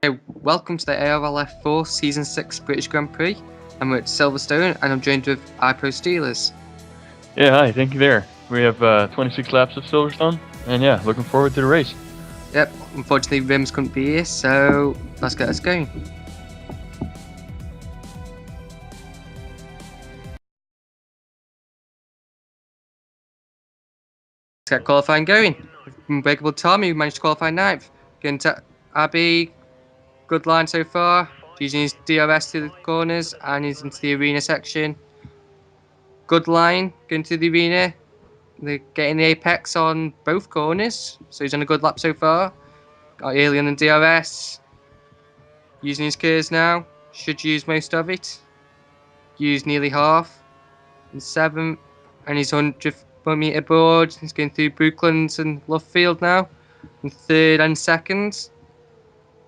Hey, welcome to the ARL F4 Season 6 British Grand Prix. I'm at Silverstone and I'm joined with iPro Steelers. Yeah, hi, thank you there. We have 26 laps of Silverstone, and yeah, looking forward to the race. Yep, unfortunately Wrimz couldn't be here, so let's get us going. Let's get qualifying going. Unbreakable Tom, who managed to qualify 9th. Going to Abby, good line so far. Using his DRS to the corners and he's into the arena section. Good line, going to the arena. They're getting the apex on both corners, so he's on a good lap so far. Got early on the DRS. Using his curves now. Should use most of it. Use nearly half. And 7th. And he's 100-metre board. He's going through Brooklands and Lovefield now. In 3rd and 2nd.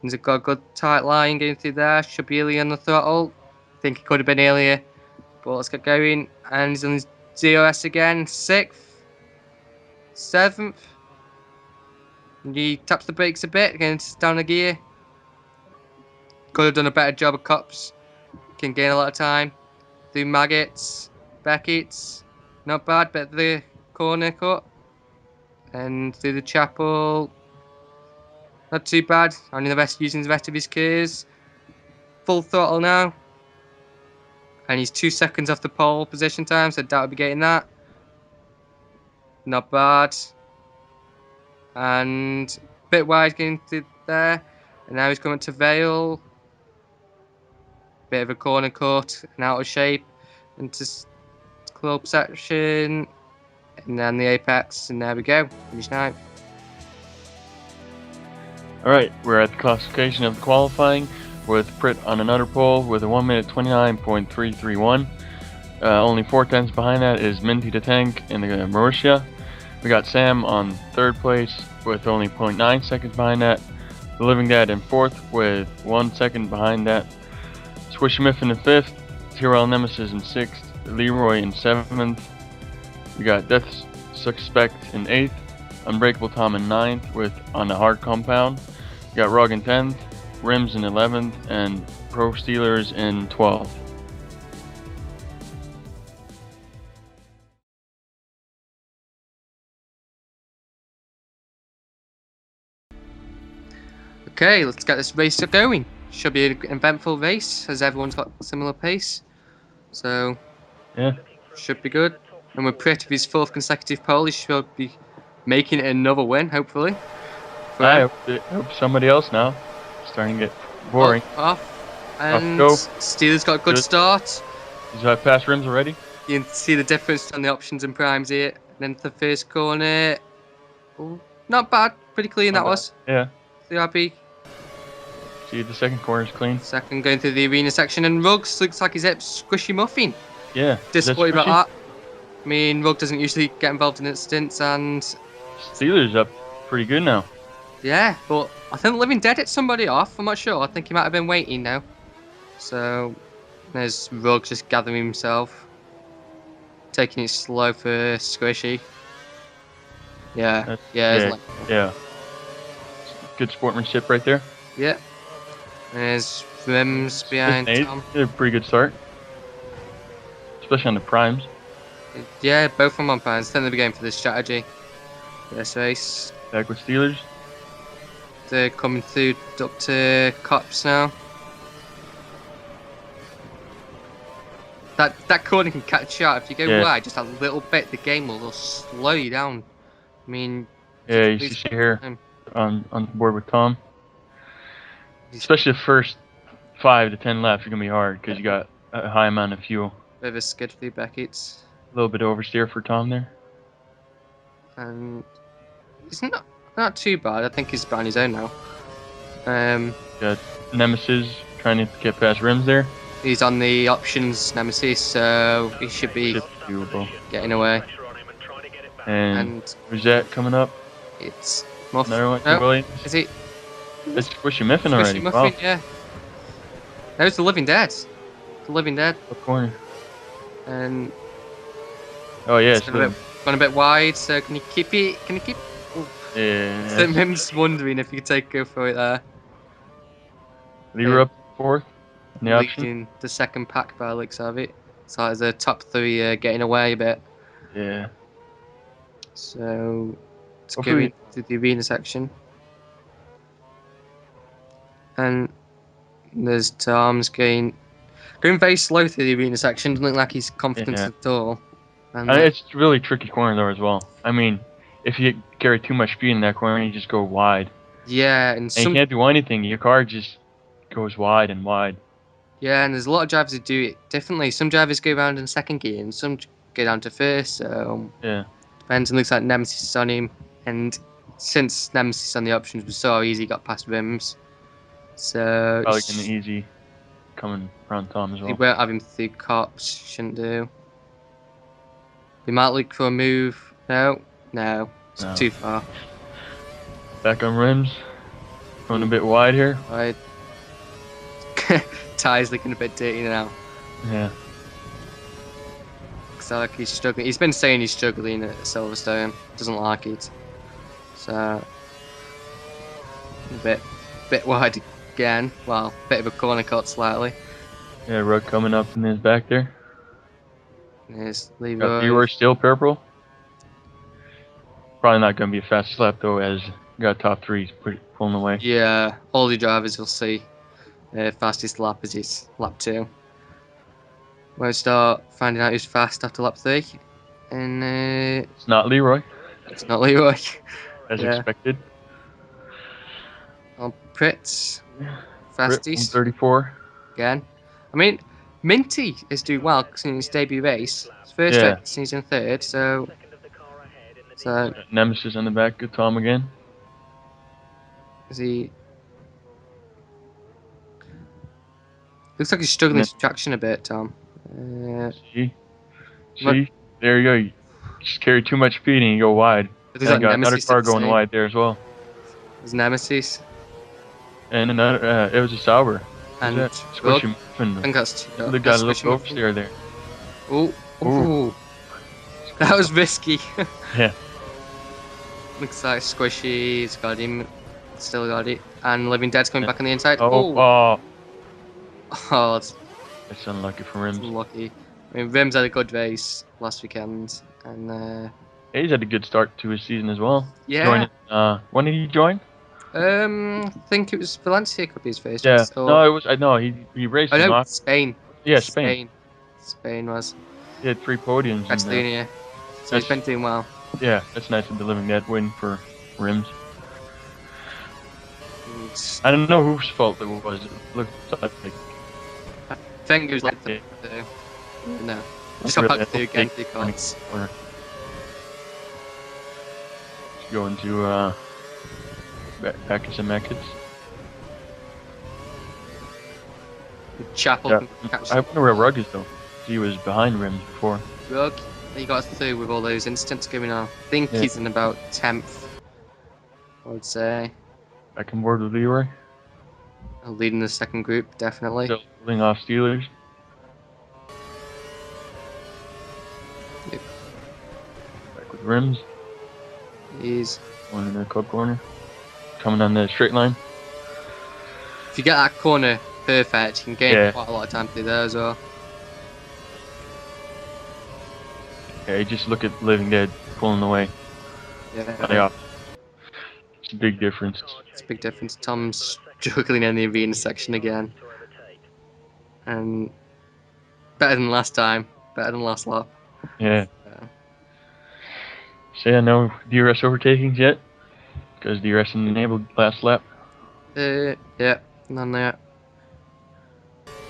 He's got a good tight line going through there. Should be early on the throttle. I think he could have been earlier. But let's get going. And he's on his DRS again. 6th. 7th. And he taps the brakes a bit. Getting down the gear. Could have done a better job of cops. Can gain a lot of time. Through Maggots, Beckett's, not bad, but the corner cut. And through the chapel, not too bad. Only the rest using the rest of his curves. Full throttle now. And he's 2 seconds off the pole position time, so I doubt I'll be getting that. Not bad. And a bit wide getting through there. And now he's coming to Vale. Bit of a corner cut and out of shape into club section and then the apex, and there we go, finish 9th. Alright, we're at the classification of the qualifying with Prix on another pole with a 1 minute 29.331. Only 4 tenths behind that is Minty the Tank in the Marussia. We got Sam on 3rd place with only 0.9 seconds behind that. The Living Dad in 4th with 1 second behind that. Squishy Miffin in 5th, Tyrell Nemesis in 6th, ARLeeRoy in 7th. We got Death Suspect in 8th, Unbreakable Tom in 9th with on the hard compound. We got Rog in 10th, Wrimz in 11th, and Pro Steelers in 12th. Okay, let's get this race going. Should be an eventful race as everyone's got a similar pace, so yeah, should be good. And with Prix of his 4th consecutive pole, he should be making it another win, hopefully. I hope somebody else now. Starting to get boring. Off. And go. Steelers got a good start. Did you have past Wrimz already? You can see the difference on the options and primes here. And then the first corner. Ooh, not bad. Pretty clean that was. Yeah. So happy. See, the second corner's clean. Second going through the arena section. And Ruggs looks like he's at Squishy Muffin. Yeah. Disappointed about that. I mean, Rugg doesn't usually get involved in incidents, and Steelers up pretty good now. Yeah, but I think Living Dead hit somebody off. I'm not sure. I think he might have been waiting now. So there's Rugg just gathering himself, taking it slow for Squishy. Yeah. Good sportsmanship right there. Yeah. There's Wrimz behind Tom. Did a pretty good start, especially on the primes. Yeah, both of them on primes. I think they'll be going for this strategy. This race. Back with Steelers. They're coming through up to cops now. That corner can catch you out. If you go wide just a little bit, the game will slow you down. I mean... Yeah, you see here on board with Tom. Especially the first 5 to 10 laps are going to be hard because you got a high amount of fuel. Bit of a skid for the Beckett's. A little bit of oversteer for Tom there. And it's not too bad. I think he's on his own now. Got Nemesis trying to get past Wrimz there. He's on the options Nemesis, so he should be getting away. And who's that coming up? It's Muff. Another one. No, is it? It's Squishy Miffin already. Muffin, wow. Yeah. That was the Living Dead. The Living Dead. What corner? And oh yeah, it's gone a bit wide. So can you keep it? Yeah. So Mim's wondering if you could go for it there. Leader up 4th in the option. leading the second pack by the looks of it. So it's the top 3 getting away a bit. Yeah. So let's go Hopefully- into the arena section. And there's Tom's going very slow through the arena section. Doesn't look like he's confident Yeah. at all. And It's really tricky corner though as well. I mean, if you carry too much speed in that corner, you just go wide. yeah, and And some you can't do anything. Your car just goes wide and wide. yeah, and there's a lot of drivers who do it differently. Some drivers go around in second gear, and some go down to first. So Yeah. depends. And looks like Nemesis is on him, and since Nemesis on the options was so easy, he got past Wrimz. So Probably getting easy coming around Tom as he well. won't have him through cops. Shouldn't do. We might look for a move. No, it's No. too far. Back on rims. Going a bit wide here. Right. Ty's looking a bit dirty now. Yeah. Looks like he's struggling. He's been saying he's struggling at Silverstone. Doesn't like it. So a bit wide again. Well, bit of a corner cut slightly. Yeah, Rug coming up in his back there. There's Got Leroy. Leroy still purple. Probably not going to be a fast lap though, as got top 3 pulling away. Yeah, all the drivers will see. Fastest lap is his lap 2. We'll start finding out who's fast after lap 3. And It's not Leroy, it's not Leroy. as Yeah. expected. On Prits. Brit, Fastest 34. again. I mean, Minty is doing well in his debut race. His first Yeah. race he's in 3rd, so Nemesis on the back, good Tom again. is he? Looks like he's struggling with traction a bit, Tom. See? What- See? There you go. You just carry too much speed and you go wide. It And looks I like got another Nemesis car did the going same. wide there as well. There's Nemesis And another, it was a Sauber. and That Rug. squishy I muffin. think that's The guy looked oversteer there. Oh, ooh. That was risky. Yeah. Looks like Squishy's got him, still got it, and Living Dead's coming back on the inside. Oh, Oh, it's that's unlucky for Rims. unlucky. I mean, Wrimz had a good race last weekend, and He's had a good start to his season as well. yeah. Joining, when did he join? I think it was Valencia could be his first Yeah. race. Or, No, it was. No, he raced. oh in no, Monaco. Spain. Yeah, Spain. Spain was He had 3 podiums. Catalonia. So he's been doing well. Yeah, that's nice of the Living Dead win for Rims. And I don't know whose fault it was. It looked like I think it was like the no. Just got back through again, through cards. corner. Going to back to some Meckets. Chapel Yeah. can catch I wonder where Rug is though. He was behind Rims before. Rug. He got through with all those incidents going on. I think Yeah. he's in about 10th, I would say. Back on board with Leroy. Leading the second group, definitely. Still holding off Steelers. Yep. Back with Rims. He's Going in the club corner. Coming on the straight line. if you get that corner perfect, you can gain Yeah. quite a lot of time through there as well. Yeah, you just look at Living Dead pulling away. Yeah, It's a big difference. it's a big difference. Tom's struggling in the arena section again, and better than last time, better than last lap. Yeah. So, So yeah, no DRS overtakings yet. Because DRS enabled last lap. yeah, none there.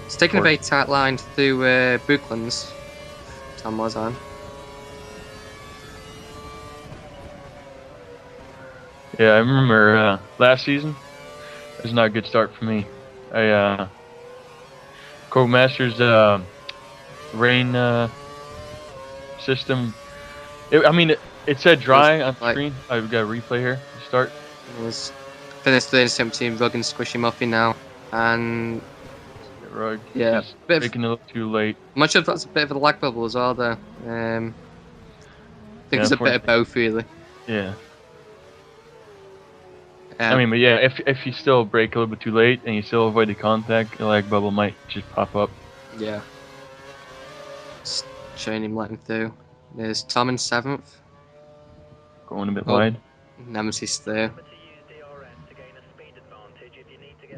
It's taking a very tight line through Brooklands. Tom was on. Yeah, I remember last season. It was not a good start for me. Codemasters rain system. It said dry on like- screen. I've got a replay here to start. It was finished 17 Rug and Squishy Muffin now, and Rug. yeah, Just bit of, taking it a little too late. much of that's a bit of a lag bubble as well though. I think Yeah, it's a bit of both really. Yeah. I mean, but yeah, if you still brake a little bit too late and you still avoid the contact, the lag bubble might just pop up. Yeah. Just showing him letting through. There's Tom in 7th. Going a bit wide. Nemesis there.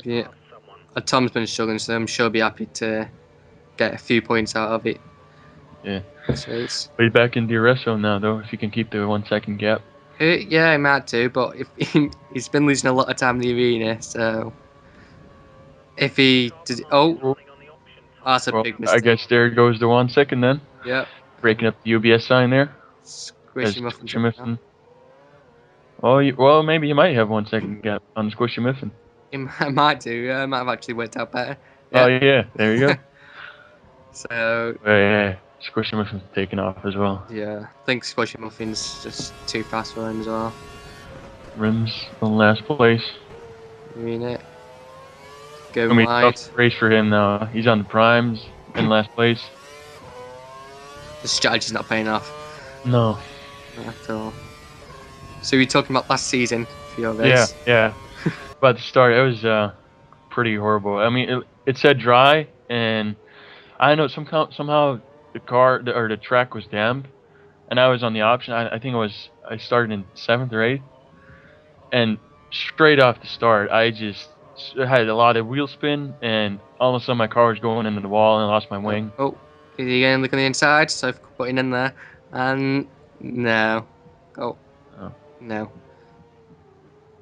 Yeah. Tom's been struggling, so I'm sure he'll be happy to get a few points out of it. Yeah. So it's, But he's back in DRS zone now, though, if you can keep the 1 second gap. yeah, he might do, but if he's been losing a lot of time in the arena, so if he does, that's a big mistake. I guess there goes the 1 second then. Yeah. Breaking up the UBS sign there. Squishy Muffin. Oh, well, maybe he might have 1 second gap on the Squishy Muffin. He might do. It might have actually worked out better. Yeah. Oh yeah, there you go. So. Yeah, Squishy Muffin's taking off as well. Yeah, I think Squishy Muffin's just too fast for him as well. Wrimz on last place. You mean it? Going wide. Tough race for him now. He's on the primes in last place. The strategy's not paying off. No. Not at all. So you're talking about last season for your race? Yeah. About the start, it was pretty horrible. I mean, it said dry, and I know somehow the track was damp, and I was on the option. I think I started in 7th or 8th, and straight off the start, I had a lot of wheel spin, and all of a sudden my car was going into the wall, and I lost my wing. Oh, is he going to look on the inside? So I've put it in there, and no. Oh. No.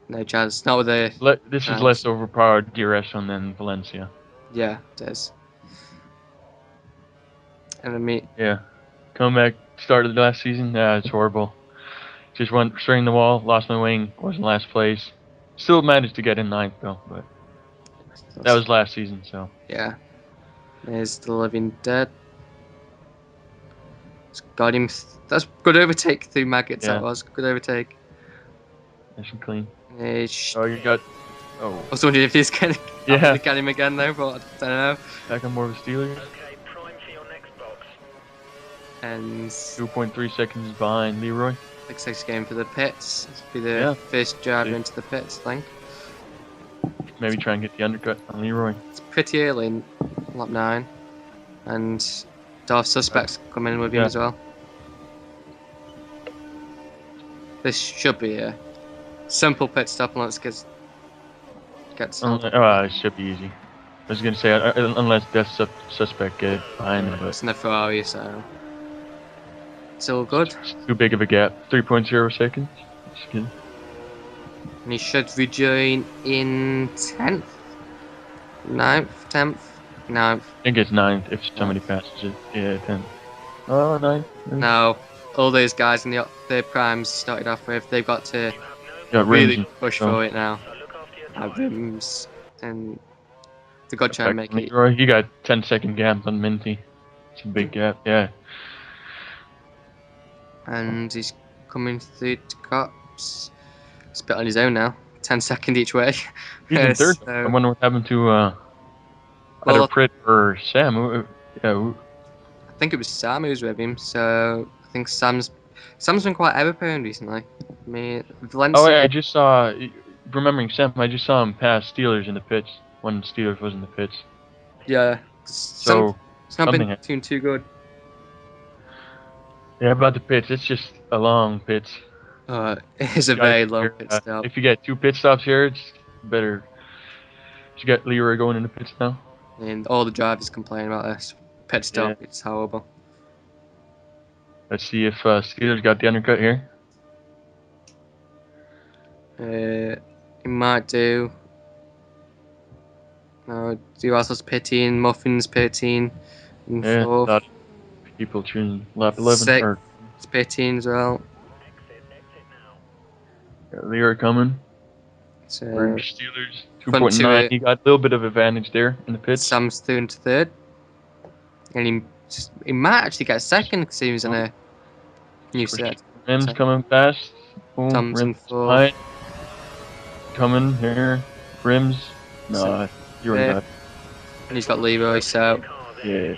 No chance. Not with the. This is less overpowered DRS than Valencia. Yeah, it is. And I mean. Yeah. Coming back, started the last season. It's horrible. Just went straight in the wall, lost my wing, was in last place. Still managed to get in 9th though, but that was last season, so. Yeah. There's the Living Dead. It's got him. That's good overtake through Maggots. Yeah. That was good overtake. Nice and clean. Oh, you got. Oh. I was wondering if he's going to get him again though, but I don't know. Back on more of a Steeler. And 2.3 seconds behind Leroy. Looks like he's going for the pits. This will be the first driver into the pits, I think. Maybe try and get the undercut on Leroy. It's pretty early in lap 9, and Darth Suspect's coming in with him as well. This should be a simple pit stop, and let's get started. It should be easy. I was going to say, unless Death Suspect get behind him. It's in the Ferrari, so it's all good. It's too big of a gap. 3.0 seconds. That's good. And he should rejoin in 10th? 9th? 10th? 9th. I think it's 9th if somebody passes it. Yeah, 10th. Oh, 9th. No. All those guys in the primes started off with, they've got to really push for it now. Wrimz, and they've got to try and make it. You got 10-second gap on Minty. It's a big gap, yeah. And he's coming through the cops. He's a bit on his own now. 10 seconds each way. He's in 3rd. So, I wonder what happened to either Prix or Sam. I think it was Sam who was with him, so I think Sam's been quite error prone recently. I mean, Valencia. Oh, yeah, I just saw. Remembering Sam, I just saw him pass Steelers in the pits when Steelers was in the pits. Yeah. So it's not been too good. Yeah, about the pits, it's just a long pits. It is a very long pit stop. If you get 2 pit stops here, it's better. You got Leroy going in the pits now. And all the drivers complain about this pit stop. Yeah. It's horrible. Let's see if Steelers got the undercut here. He might do. No, Durassel's pitting, Muffin's pitting. In 4th. People choosing lap 11. 6th, it's pitting as well. Got Leroy coming. So, Steelers 2.9. He got a little bit of advantage there in the pits. Sam's through into 3rd. And he might actually get 2nd because he was in a new set. Wrimz coming fast. Boom, Tom's in 4th. Coming here. Wrimz. No, you're not. And he's got Leroy, so. Yeah.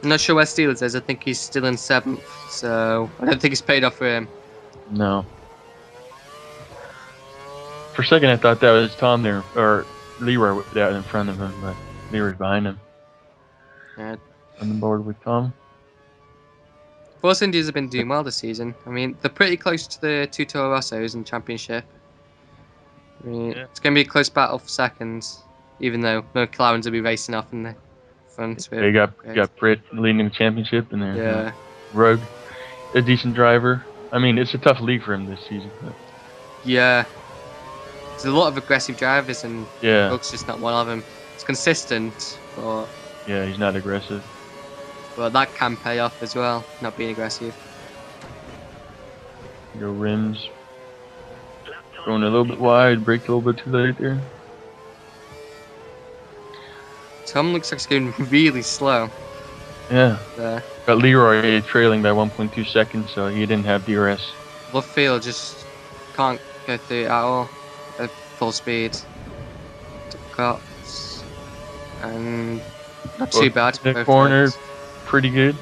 I'm not sure where Steelers is. I think he's still in 7th, so I don't think it's paid off for him. No. For a second, I thought that was Tom there, or Leroy out in front of him, but Leroy's behind him. Yeah. On the board with Tom. Force Indies have been doing well this season. I mean, they're pretty close to the two Toro Rossos in the championship. I mean, it's going to be a close battle for seconds, even though McLarens will be racing off in the front. They got Prix leading the championship, and then yeah. Rogue, a decent driver. I mean, it's a tough league for him this season. But. Yeah. There's a lot of aggressive drivers, and Rogue's just not one of them. It's consistent, but... Yeah, he's not aggressive. Well, that can pay off as well, not being aggressive. Go Wrimz. Going a little bit wide, braked a little bit too late there. Tom looks like he's going really slow. Yeah. There. Got Leroy trailing by 1.2 seconds, so he didn't have DRS. Luffield just can't go through it at all at full speed. Cops. And not too bad. The corner, pretty good.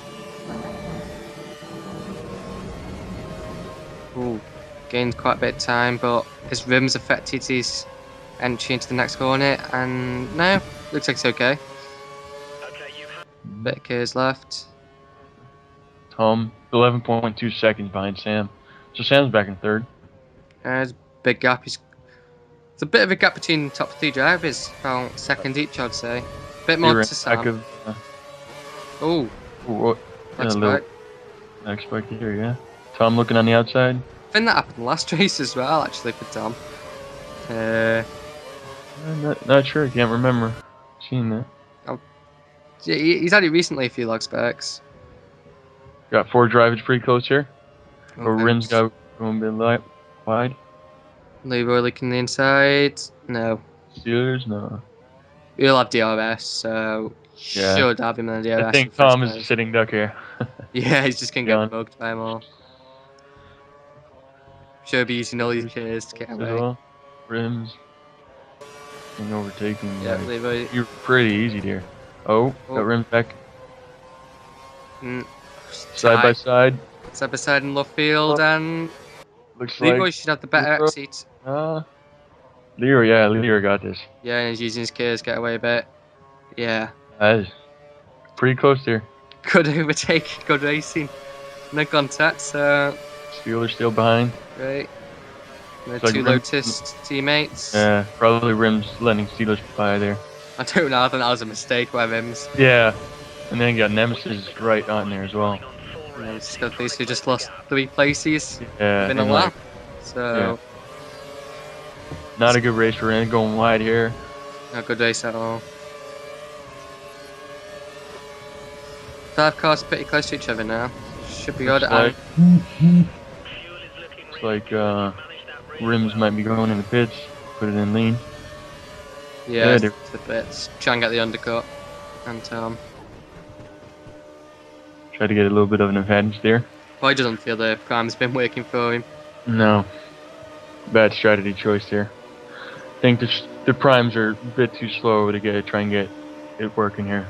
Ooh, gained quite a bit of time, but his Wrimz affected his entry into the next corner, and no, looks like it's okay. Bit of gears left. Tom, 11.2 seconds behind Sam. So Sam's back in third. There's a big gap. It's a bit of a gap between the top three drivers, about second each, I'd say. A bit more to Sam. Oh, that's right. Unexpected here, yeah. Tom looking on the outside. I think that happened last race as well, actually, for Tom. Not sure, can't remember seeing that. Yeah, he's had it recently, a few log specs. Got 4 drivers pretty close here. Or Wrimz got going a bit wide. Leroy looking the inside. No. Steelers, no. He'll have DRS, so should have him in the DRS. I think Tom is a sitting duck here. Yeah, he's just going to get bugged by them all. Should be using all these gears to get away. Well, Wrimz. And overtaking. Yeah, Leroy. You're pretty easy there. Oh, got Wrimz back. Side by side. Side by side in Luffield, and looks Leroy like should have the better exit. Leroy got this. Yeah, and he's using his gears to get away a bit. Yeah. That is pretty close there. Good overtake, good racing. No contact, so... Steelers still behind. Right. The like two Lotus teammates. Yeah, probably Wrimz letting Steelers by there. I don't know, I think that was a mistake by Wrimz. Yeah. And then you got Nemesis right on there as well. And then just got these who just lost 3 places. Yeah. Been a while. So... Not a good race for him, going wide here. Not a good race at all. 5 cars pretty close to each other now. Should be good. Looks like Wrimz might be going in the pits. Put it in lean. Yeah, to the pits. Try and get the undercut. And try to get a little bit of an advantage there. Well, he doesn't feel the prime's been working for him. No. Bad strategy choice there. I think the primes are a bit too slow to try and get it working here.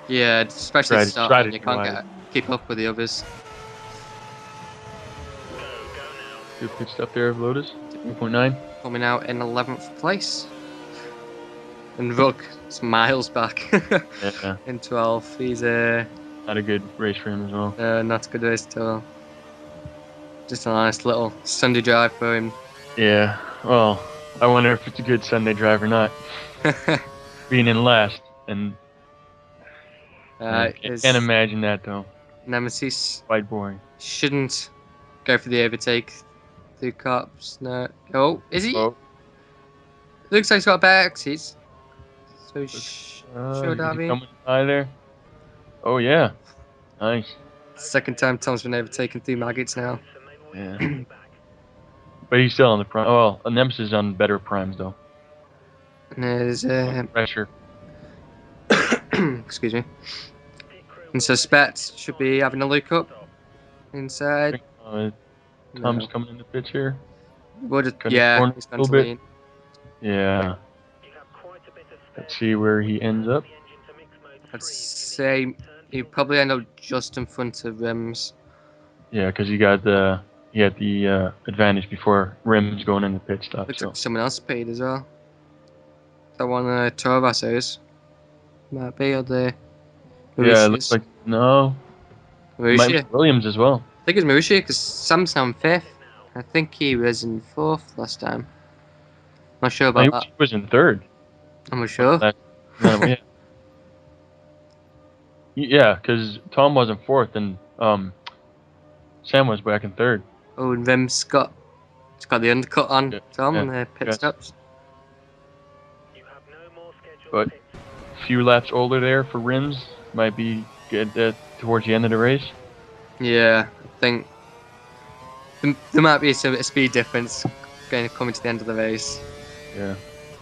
Yeah, especially at the start when you can't keep up with the others. Good pit stop there of Lotus. 2.9. Coming out in 11th place. And Rug is miles back in 12th. He's not a good race for him as well. Not a good race at all. Just a nice little Sunday drive for him. Yeah, well, I wonder if it's a good Sunday drive or not. Being in last, and I can't imagine that though. Nemesis quite boring. Shouldn't go for the overtake through cops. No. Oh, is he? Oh. Looks like he's got a better exit. So should have him. Coming high there. Oh yeah, nice. Second time Tom's been overtaken through maggots now. Yeah. But he's still on the prime. Well, a Nemesis is on better primes though. And there's pressure. Excuse me. And so Spets should be having a look up inside. Tom's coming in the pitch here. Yeah, he's gone to lean. Yeah. Let's see where he ends up. I'd say he'd probably end up just in front of Wrimz. Yeah, because you got the he had the advantage before Wrimz going in the pit stop. Looks So like someone else paid as well. That one Torvasos. Might be, or the yeah, it looks Mauritius. like no. It might be Mauritius. Williams as well. I think it's Mauritius because Sam's now in 5th. I think he was in 4th last time. Not sure about that. He was in 3rd. I'm not sure. Yeah. Yeah, because Tom was in 4th and Sam was back in 3rd. Oh, and Wrimz got the undercut on Tom on the pit stops. But a few laps older there for Wrimz. Might be good towards the end of the race. Yeah, I think there might be a speed difference coming to the end of the race. Yeah.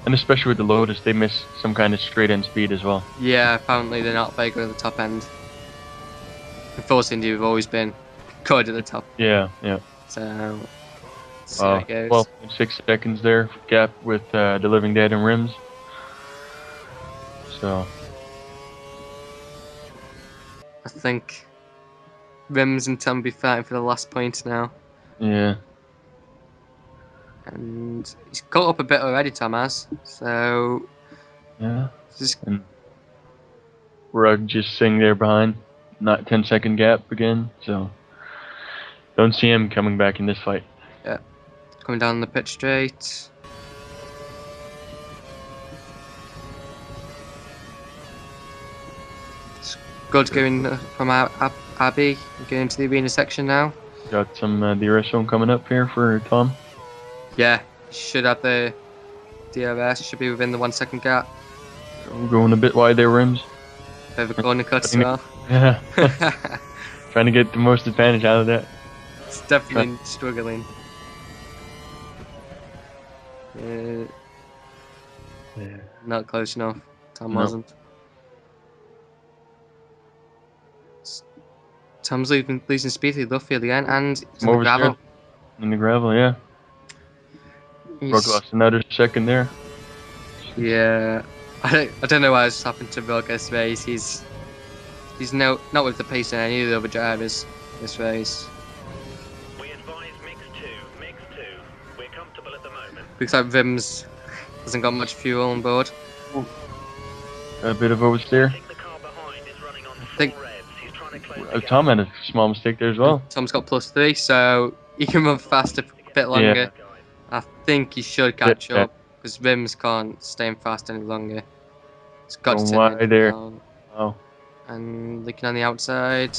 And especially with the Lotus, they miss some kind of straight end speed as well. Yeah, apparently they're not very good at the top end. In Force India, we've always been good at the top. Yeah. So, see how it goes. 12.6 seconds there gap with the Living Dead and Wrimz. So I think Wrimz and Tom will be fighting for the last point now. yeah. And he's caught up a bit already, Tom has. So Yeah. just And Rug just sitting there behind. Not 10-second gap again. So don't see him coming back in this fight. coming down the pit straight. It's good going from Abbey, going into the arena section now. Got some DRS zone coming up here for Tom. Yeah, should have the DRS, should be within the 1 second gap. We're going a bit wide there, Wrimz. Bit of a corner cut as well. Yeah. Trying to get the most advantage out of that. It's definitely struggling. Not close enough. Tom wasn't. Tom's losing speed through the field again, and it's in the gravel. In the gravel, yeah. Rug lost another second there. Yeah, I don't know why this happened to Rug this race. He's not with the pace in any of the other drivers this race. We advise mix 2. We're comfortable at the moment. Looks like Wrimz hasn't got much fuel on board. A bit of oversteer. I think the car behind is running on full revs. He's trying to close the gap. Tom had a small mistake there as well. Tom's got +3, so he can run faster for a bit longer. Yeah. I think he should catch up because Wrimz can't stay in fast any longer. It's got to Going wide there. down. Oh. And looking on the outside,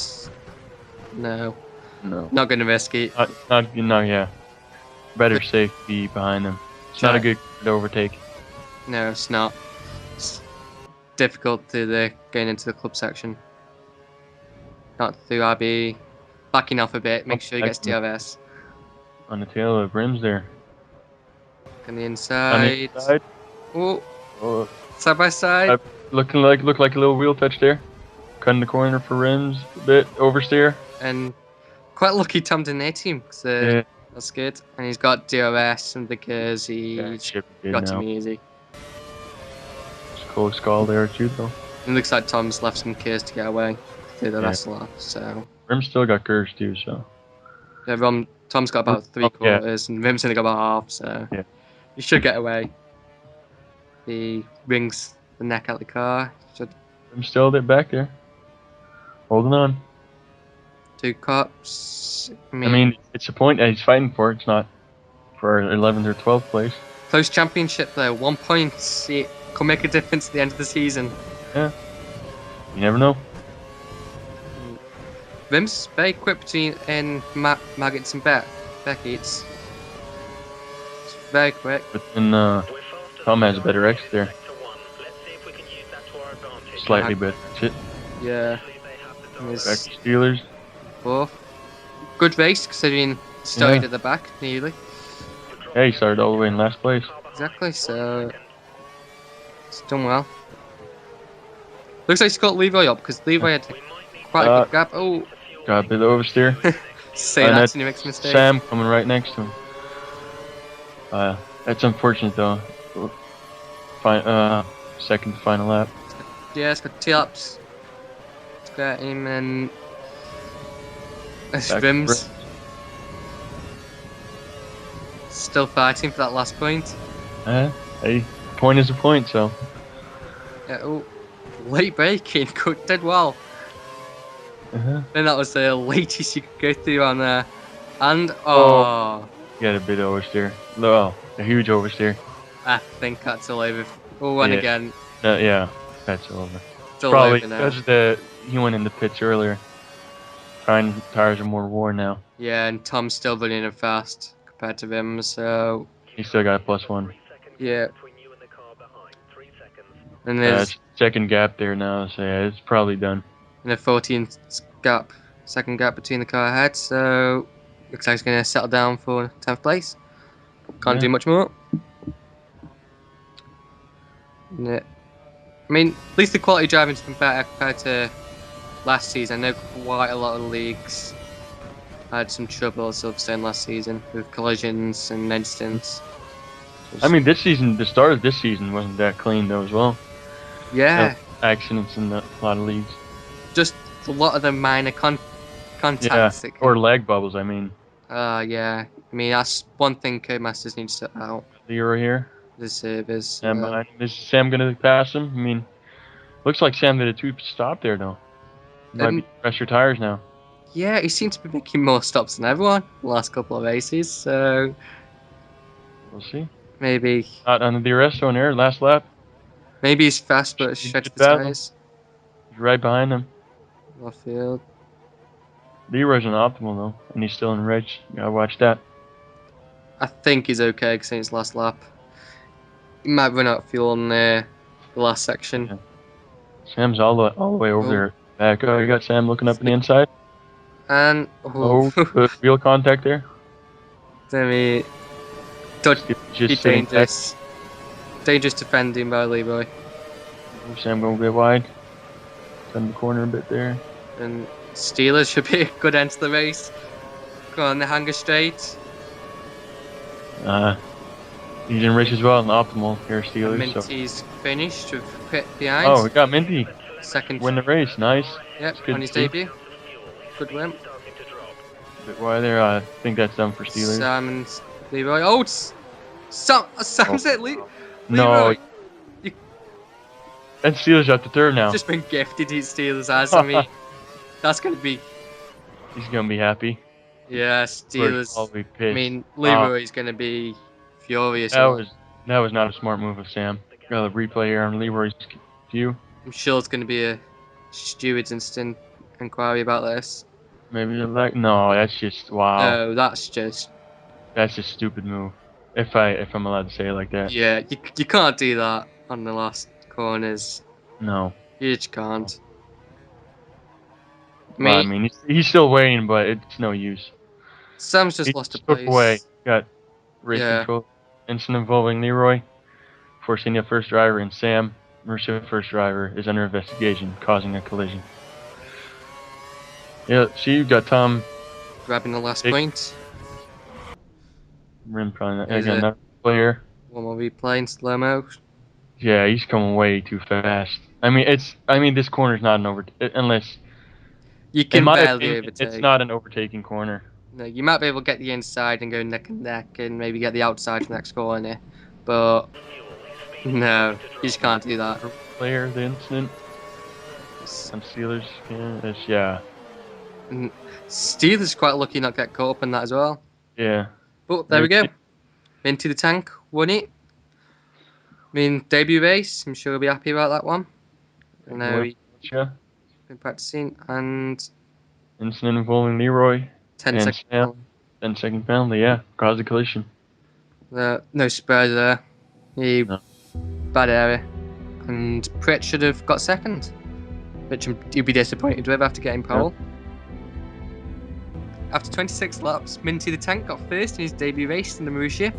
no, No. not going to risk it. Yeah. Better safety behind him. It's not a good overtake. No, it's not. It's difficult to going into the club section. Not through RB. Backing off a bit, make sure he gets DRS. On the tail of Wrimz there. On the inside. Oh, side by side. Looked like a little wheel touch there. Cutting the corner for Wrimz. A bit oversteer. And quite lucky Tom didn't hit him, because that's good. And he's got DRS, and because he got to me easy. It's a close call there too, though. It looks like Tom's left some gears to get away through the rest of the lap, so. Wrimz still got gears too, so. Yeah, Tom's got about 3/4, and Wrimz only got about half, so he should get away. He wrings the neck out of the car. Wrimz still a bit back there. Holding on. 2 cops. I mean, it's a point that he's fighting for. It's not for 11th or 12th place. Close championship though. 1 point. It could make a difference at the end of the season. Yeah. You never know. Wrimz very quick between Maggots and Becky. It's very quick. But then Tom has a better X there. Slightly better. That's it. Yeah. Back to Steelers. 4th. Good race considering he started at the back nearly. Yeah, he started all the way in last place. Exactly, so it's done well. Looks like he's got ARL up because ARL had quite a good gap. Oh, got a bit of oversteer. say that and he makes a mistake. Sam coming right next to him. That's unfortunate though. Second to final lap. Yeah, it's got 2 laps. It's got him and Wrimz. still fighting for that last point. Hey, point is a point, so. Yeah, oh, late braking, did well. And that was the latest you could go through on there. And, oh. Got a bit of oversteer. Oh, a huge oversteer. I think that's all over. Oh, and again. Yeah, that's all over. It's all Probably over now. because he went in the pits earlier. Tires are more worn now. Yeah, and Tom's still running it fast compared to him, so. He still got a +1. Yeah. And there's second gap there now, so yeah, it's probably done. And a 14th gap, second gap between the car ahead, so looks like it's going to settle down for 10th place. Can't do much more. Yeah. I mean, at least the quality driving's been better compared to last season. I know quite a lot of leagues had some trouble at Silverstone last season with collisions and incidents. I mean, this season, the start of this season wasn't that clean though as well. Yeah. No accidents in a lot of leagues. Just a lot of the minor contacts. Yeah, or lag bubbles, I mean. Yeah. I mean, that's one thing Codemasters need to sort out. Leroy here. The servers. Sam behind him. Is Sam going to pass him? I mean, looks like Sam did a 2-stop there though. Might be pressure tires now. Yeah, he seems to be making more stops than everyone the last couple of races, so. We'll see. Maybe. Not on the DRS on there, last lap. Maybe he's fast, but stretched the tires. He's right behind him. Left field. Leroy's an optimal though, and he's still in reg. You gotta watch that. I think he's okay because it's last lap. He might run out of fuel on the last section. Yeah. Sam's all the way over there. Back. Oh, you got Sam looking up in the inside. And wheel contact there. I mean, just dangerous. Dangerous defending by ARL. Sam going a bit wide. Turn the corner a bit there. And Steelers should be a good end to the race. Go on the hanger straight. He's in race as well, an optimal here, Steelers. Minty's finished with pit behind. Oh, we got Minty. Second. Win the race, nice. Yep, on his debut. Good win. A bit wide there, I think that's done for Steelers. Sam and ARL. Oh, Sam's it, ARL. No. And Steelers up to third now. Just been gifted his Steelers as I mean, that's gonna be. He's gonna be happy. Yeah, Steelers. I mean, ARL is gonna be furious. That was not a smart move of Sam. Got a replay here on ARL's view. I'm sure it's gonna be a steward's instant inquiry about this. Maybe like no, that's just wow. No, that's just stupid move. If I'm allowed to say it like that. Yeah, you can't do that on the last corners. No. You just can't. I mean, he's still waiting, but it's no use. Sam's just lost a place. Away. Got race control. Incident involving ARL, forcing the first driver, and Sam, Mercer first driver, is under investigation, causing a collision. Yeah, see, you got Tom grabbing the last point. Rim probably got another player. One more replay in slow mo. Yeah, he's coming way too fast. I mean, this corner's not an unless you can barely overtake. It's not an overtaking corner. No, you might be able to get the inside and go neck and neck, and maybe get the outside from the next corner, but no, you just can't do that. Player, the incident. Some Steelers, yeah. Steelers quite lucky not to get caught up in that as well. Yeah. But there we go. Into the tank, won it. I mean, debut race. I'm sure he'll be happy about that one. I know he's been practicing, and incident involving ARL. 10-second penalty, yeah, caused a collision. No surprise there. Bad area, and Prix should have got second, which he'd be disappointed with after getting pole. Yeah. After 26 laps, Minty the Tank got first in his debut race in the Marussia.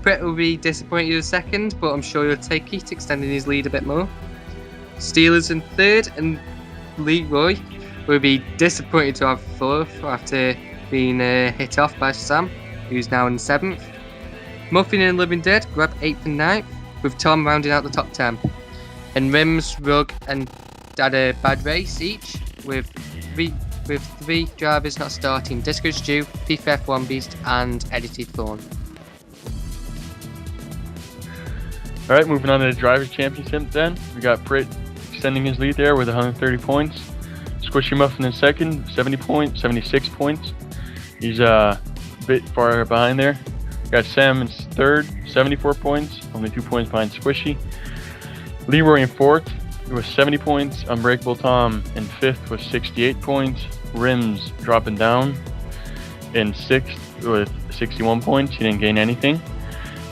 Prix will be disappointed with second, but I'm sure he'll take it, extending his lead a bit more. Steelers in third, and ARL will be disappointed to have fourth after being hit off by Sam, who's now in 7th. Muffin and Living Dead grab 8th and 9th, with Tom rounding out the top 10. And Wrimz, Rug and had a bad race each, with three drivers not starting: Disco Stew, Thief F1 Beast and Edited Thorn. Alright, moving on to the Drivers' Championship then. We got Prix extending his lead there with 130 points. Squishy Muffin in second, 76 points. He's a bit far behind there. Got Sam in third, 74 points, only 2 points behind Squishy. ARL in fourth with 70 points. Unbreakable Tom in fifth with 68 points. Wrimz dropping down in sixth with 61 points. He didn't gain anything.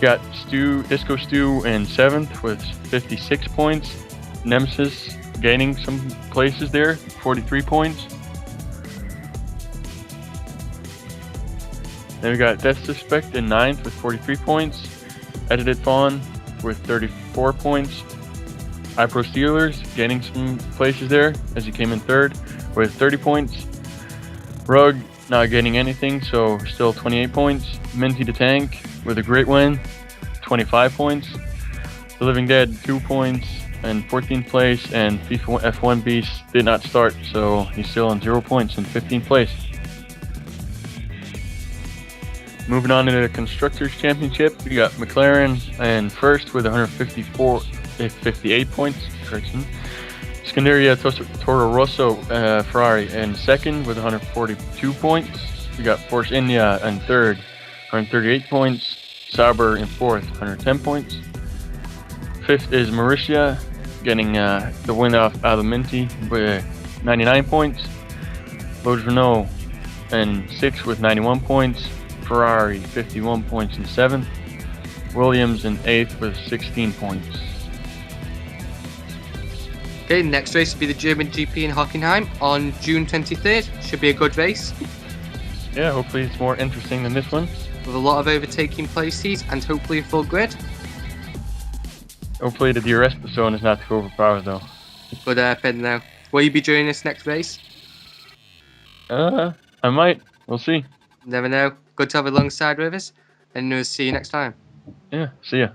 Got Disco Stew in seventh with 56 points. Nemesis gaining some places there, 43 points. Then we got Death Suspect in ninth with 43 points. Edited Fawn with 34 points. iPro Steelers gaining some places there as he came in third with 30 points. Rug not getting anything, so still 28 points. Minty the Tank with a great win, 25 points. The Living Dead 2 points and 14th place, and FIFA F1 Beast did not start, so he's still on 0 points in 15th place. Moving on to the Constructors Championship, we got McLaren in first with 58 points. Scuderia Toro Rosso Ferrari in second with 142 points. We got Force India in third, 138 points. Sauber in fourth, 110 points. Fifth is Mauritia, getting the win out of Minty with 99 points. Lotus Renault in sixth with 91 points. Ferrari 51 points in seventh. Williams in eighth with 16 points. Okay, next race will be the German GP in Hockenheim on June 23rd. Should be a good race Yeah, hopefully it's more interesting than this one. with a lot of overtaking places and hopefully a full grid. Hopefully the DRS zone is not too overpowered though. But Ben now, will you be joining this next race? I might. We'll see. Never know. Good to have alongside with us, and we'll see you next time. Yeah, see ya.